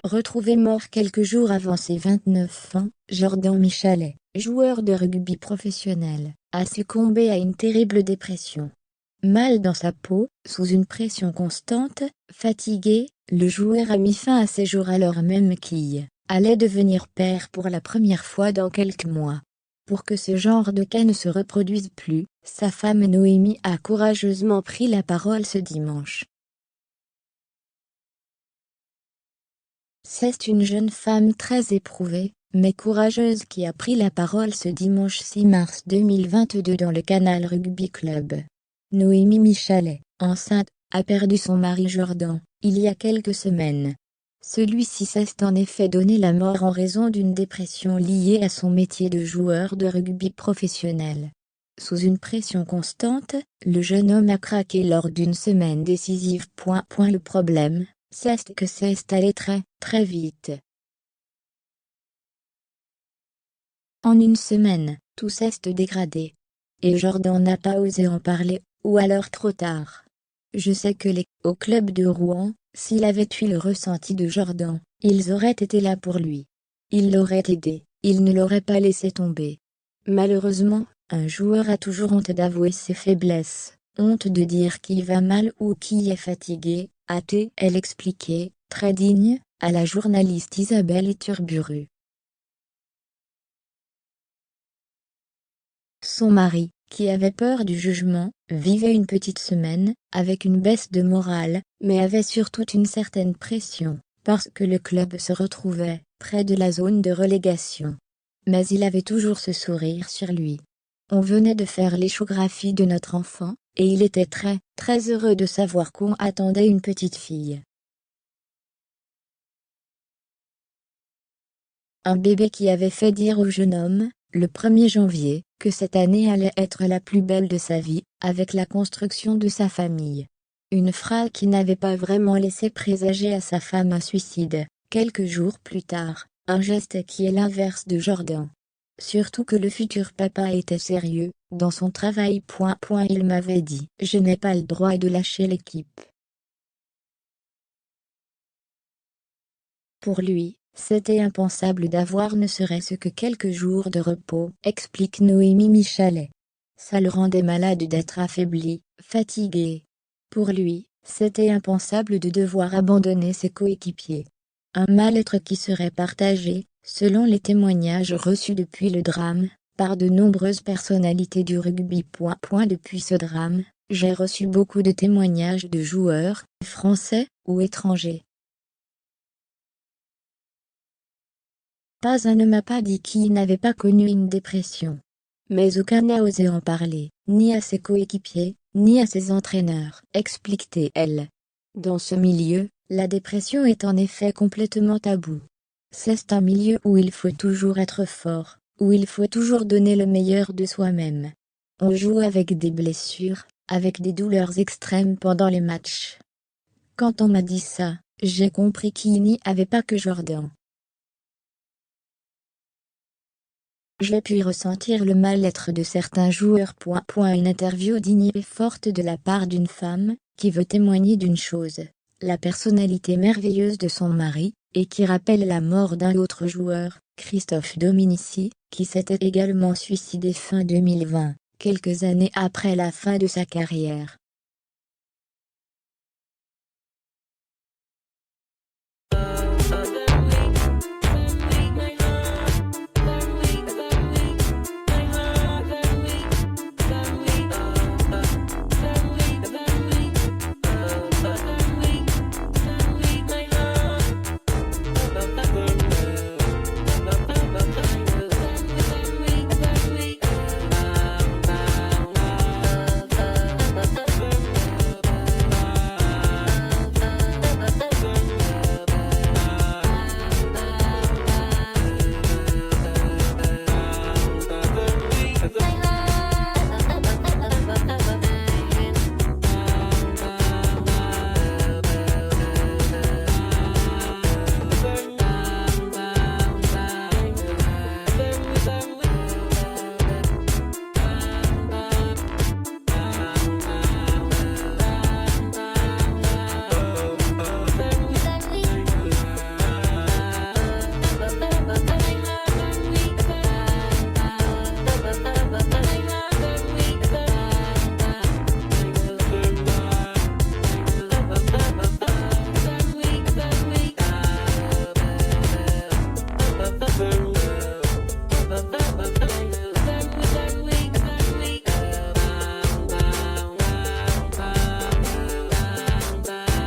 Retrouvé mort quelques jours avant ses 29 ans, Jordan Michalet, joueur de rugby professionnel, a succombé à une terrible dépression. Mal dans sa peau, sous une pression constante, fatigué, le joueur a mis fin à ses jours alors même qu'il allait devenir père pour la première fois dans quelques mois. Pour que ce genre de cas ne se reproduise plus, sa femme Noémie a courageusement pris la parole ce dimanche. C'est une jeune femme très éprouvée, mais courageuse qui a pris la parole ce dimanche 6 mars 2022 dans le Canal Rugby Club. Noémie Michalet, enceinte, a perdu son mari Jordan, il y a quelques semaines. Celui-ci s'est en effet donné la mort en raison d'une dépression liée à son métier de joueur de rugby professionnel. Sous une pression constante, le jeune homme a craqué lors d'une semaine décisive. Le problème, c'est que c'est allé très vite. En une semaine, tout s'est dégradé. Et Jordan n'a pas osé en parler, ou alors trop tard. Je sais que au club de Rouen, s'il avait eu le ressenti de Jordan, ils auraient été là pour lui. Ils l'auraient aidé, ils ne l'auraient pas laissé tomber. Malheureusement, un joueur a toujours honte d'avouer ses faiblesses, honte de dire qu'il va mal ou qu'il est fatigué, a-t-elle expliqué, très digne, à la journaliste Isabelle Iturburu. Son mari, qui avait peur du jugement, vivait une petite semaine, avec une baisse de morale, mais avait surtout une certaine pression, parce que le club se retrouvait près de la zone de relégation. Mais il avait toujours ce sourire sur lui. On venait de faire l'échographie de notre enfant, et il était très heureux de savoir qu'on attendait une petite fille. Un bébé qui avait fait dire au jeune homme, le 1er janvier, que cette année allait être la plus belle de sa vie, avec la construction de sa famille. Une phrase qui n'avait pas vraiment laissé présager à sa femme un suicide, quelques jours plus tard, un geste qui est l'inverse de Jordan. Surtout que le futur papa était sérieux, dans son travail. Il m'avait dit « Je n'ai pas le droit de lâcher l'équipe ». Pour lui, c'était impensable d'avoir ne serait-ce que quelques jours de repos, explique Noémie Michalet. Ça le rendait malade d'être affaibli, fatigué. Pour lui, c'était impensable de devoir abandonner ses coéquipiers. Un mal-être qui serait partagé, selon les témoignages reçus depuis le drame, par de nombreuses personnalités du rugby. Depuis ce drame, j'ai reçu beaucoup de témoignages de joueurs, français ou étrangers. Pas un ne m'a pas dit qu'il n'avait pas connu une dépression. Mais aucun n'a osé en parler, ni à ses coéquipiers, ni à ses entraîneurs, explique-t-elle. Dans ce milieu, la dépression est en effet complètement tabou. C'est un milieu où il faut toujours être fort, où il faut toujours donner le meilleur de soi-même. On joue avec des blessures, avec des douleurs extrêmes pendant les matchs. Quand on m'a dit ça, j'ai compris qu'il n'y avait pas que Jordan. J'ai pu ressentir le mal-être de certains joueurs. Une interview digne et forte de la part d'une femme, qui veut témoigner d'une chose, la personnalité merveilleuse de son mari, et qui rappelle la mort d'un autre joueur, Christophe Dominici, qui s'était également suicidé fin 2020, quelques années après la fin de sa carrière.